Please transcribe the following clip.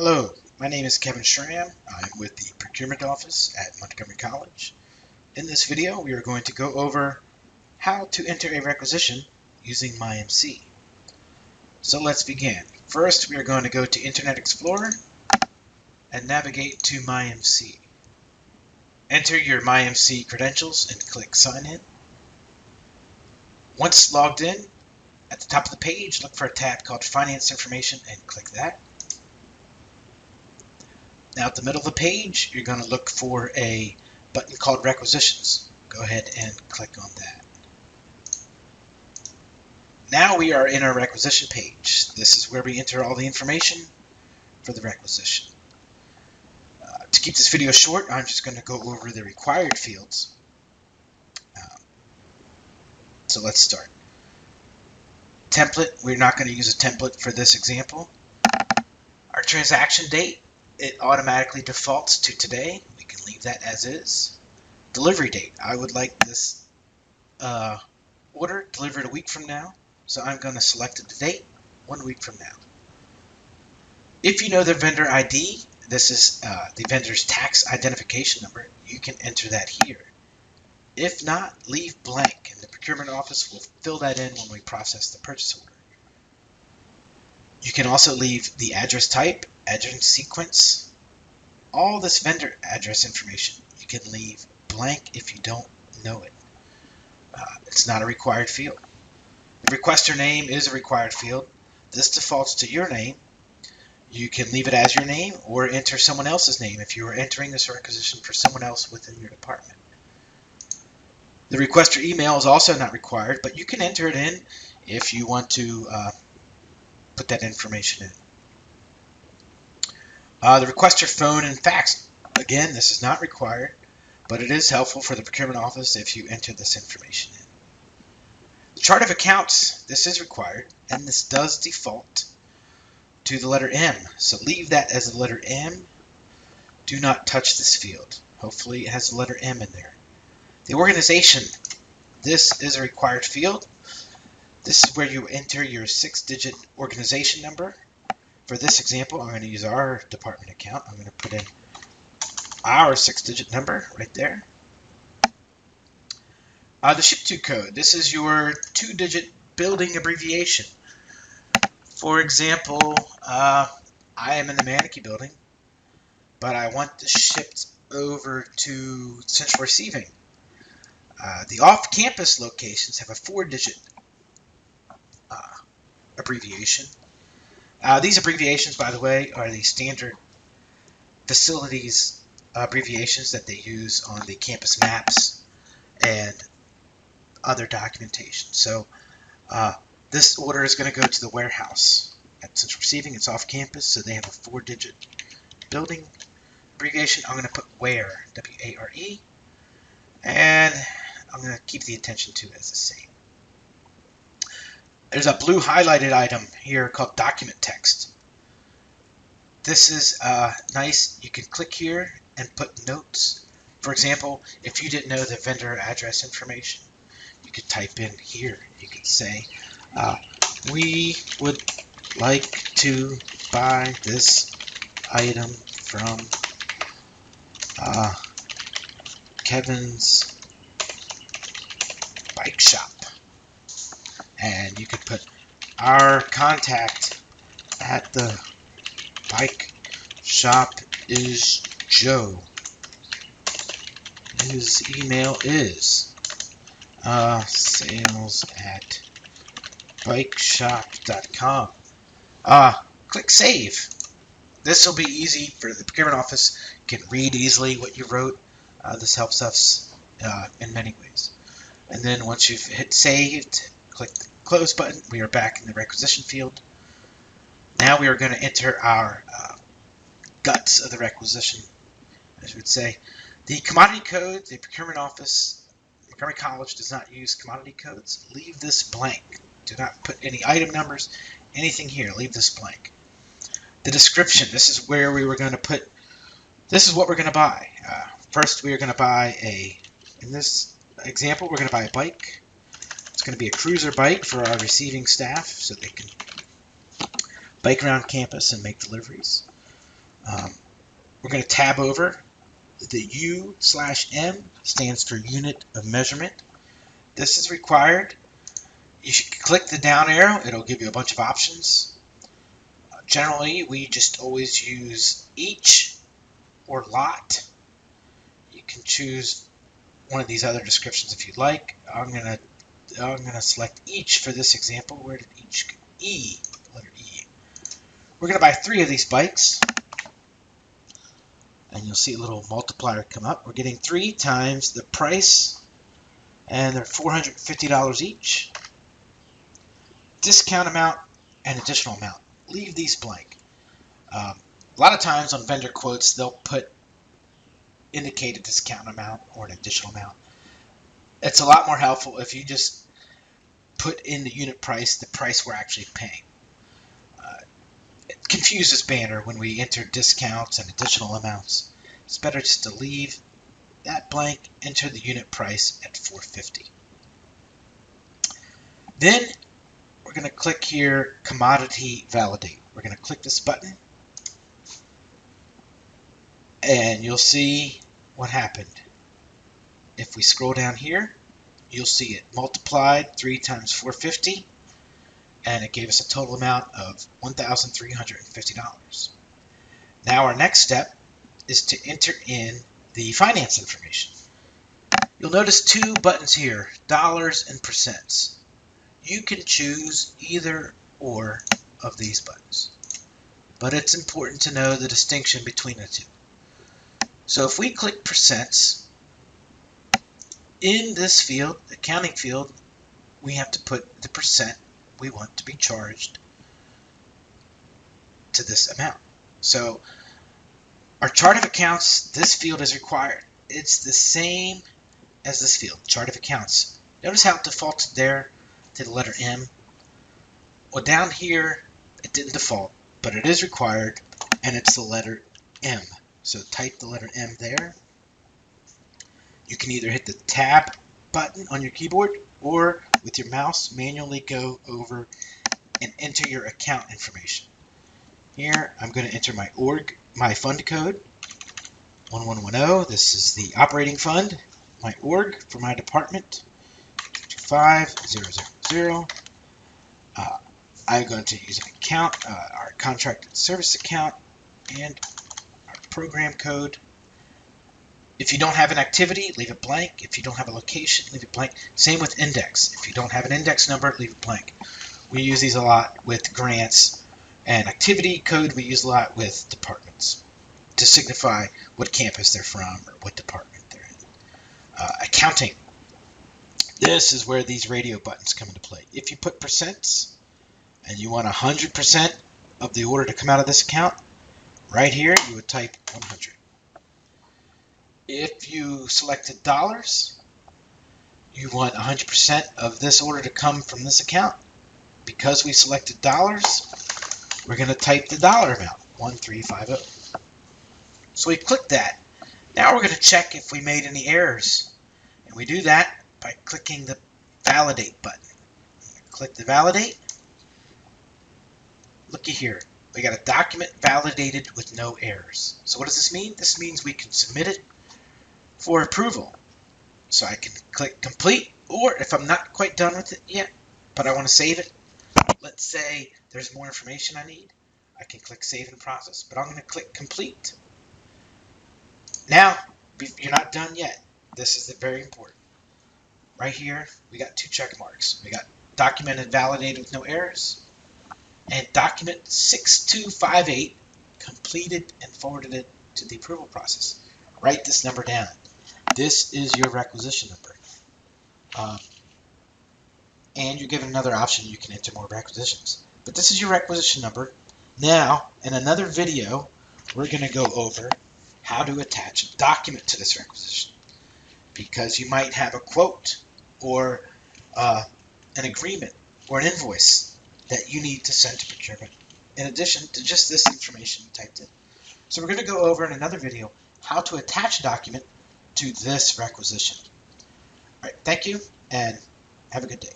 Hello, my name is Kevin Schramm. I'm with the Procurement Office at Montgomery College. In this video, we are going to go over how to enter a requisition using MyMC. So let's begin. First, we are going to go to Internet Explorer and navigate to MyMC. Enter your MyMC credentials and click Sign In. Once logged in, at the top of the page, look for a tab called Finance Information and click that. Now at the middle of the page, you're going to look for a button called Requisitions. Go ahead and click on that. Now we are in our requisition page. This is where we enter all the information for the requisition. To keep this video short, I'm just going to go over the required fields. So let's start. Template, we're not going to use a template for this example. Our transaction date, it automatically defaults to today. We can leave that as is. Delivery date, I would like this order delivered a week from now, so I'm going to select the date 1 week from now. If you know the vendor ID, this is the vendor's tax identification number, you can enter that here. If not, leave blank, and the procurement office will fill that in when we process the purchase order. You can also leave the address type, address sequence, all this vendor address information. You can leave blank if you don't know it. It's not a required field. The requester name is a required field. This defaults to your name. You can leave it as your name or enter someone else's name if you are entering this requisition for someone else within your department. The requester email is also not required, but you can enter it in if you want to put that information in. The requester phone and fax, again, this is not required, but it is helpful for the procurement office if you enter this information in. The chart of accounts, this is required, and this does default to the letter M. So leave that as the letter M. Do not touch this field. Hopefully it has the letter M in there. The organization, this is a required field. This is where you enter your 6-digit organization number. For this example, I'm going to use our department account. I'm going to put in our 6-digit number right there. The ship to code, this is your 2-digit building abbreviation. For example, I am in the Manatee building, but I want this shipped over to central receiving. The off-campus locations have a 4-digit abbreviation. These abbreviations, by the way, are the standard facilities abbreviations that they use on the campus maps and other documentation. So this order is going to go to the warehouse at central receiving. It's off campus, so they have a 4-digit building abbreviation. I'm going to put ware, W-A-R-E, and I'm going to keep the attention to as the same. There's a blue highlighted item here called document text. This is nice. You can click here and put notes. For example, if you didn't know the vendor address information, you could type in here. You could say, we would like to buy this item from Kevin's bike shop. And you could put our contact at the bike shop is Joe. His email is sales@bikeshop.com. Click Save. This will be easy for the procurement office. You can read easily what you wrote. This helps us in many ways. And then once you've hit Saved, click the Close button. We are back in the requisition field. Now we are going to enter our guts of the requisition, as we would say. The commodity code, the procurement office, Montgomery College does not use commodity codes. Leave this blank. Do not put any item numbers, anything here. Leave this blank. The description, this is where we were going to put, this is what we're going to buy. First, we are going to buy in this example, we're going to buy a bike. It's going to be a cruiser bike for our receiving staff so they can bike around campus and make deliveries. We're going to tab over. The U/M stands for unit of measurement. This is required. You should click the down arrow. It'll give you a bunch of options. Generally, we just always use each or lot. You can choose one of these other descriptions if you'd like. I'm gonna select each for this example. Where did each go? E, letter E. We're gonna buy 3 of these bikes, and you'll see a little multiplier come up. We're getting 3 times the price, and they're $450 each. Discount amount and additional amount. Leave these blank. A lot of times on vendor quotes, they'll indicate a discount amount or an additional amount. It's a lot more helpful if you just put in the unit price, the price we're actually paying. It confuses Banner when we enter discounts and additional amounts. It's better just to leave that blank, enter the unit price at $450. Then we're going to click here, Commodity Validate. We're going to click this button, and you'll see what happened. If we scroll down here, you'll see it multiplied 3 times 450, and it gave us a total amount of $1,350. Now our next step is to enter in the finance information. You'll notice 2 buttons here, dollars and percents. You can choose either or of these buttons, but it's important to know the distinction between the 2. So if we click percents, in this field, accounting field, we have to put the percent we want to be charged to this amount. So our chart of accounts, this field is required. It's the same as this field, chart of accounts. Notice how it defaulted there to the letter M. Well, down here, it didn't default, but it is required, and it's the letter M. So type the letter M there. You can either hit the tab button on your keyboard or with your mouse manually go over and enter your account information. Here I'm going to enter my fund code 1110. This is the operating fund, my org for my department 25000. I'm going to use an account, our contracted service account, and our program code. If you don't have an activity, leave it blank. If you don't have a location, leave it blank. Same with index. If you don't have an index number, leave it blank. We use these a lot with grants, and activity code we use a lot with departments to signify what campus they're from or what department they're in. Accounting. This is where these radio buttons come into play. If you put percents and you want 100% of the order to come out of this account, right here you would type 100. If you selected dollars, you want 100% of this order to come from this account. Because we selected dollars, we're going to type the dollar amount, 1350. So we click that. Now we're going to check if we made any errors. And we do that by clicking the validate button. Click the validate. Looky here. We got a document validated with no errors. So what does this mean? This means we can submit it for approval. So I can click complete, or if I'm not quite done with it yet, but I want to save it, let's say there's more information I need, I can click save and process, but I'm going to click complete. Now, you're not done yet. This is very important. Right here, we got 2 check marks. We got documented validated with no errors, and document 6258 completed and forwarded it to the approval process. Write this number down. This is your requisition number. And you're given another option, you can enter more requisitions. But this is your requisition number. Now, in another video, we're going to go over how to attach a document to this requisition. Because you might have a quote or an agreement or an invoice that you need to send to procurement in addition to just this information you typed in. So we're going to go over in another video how to attach a document to this requisition. All right, thank you, and have a good day.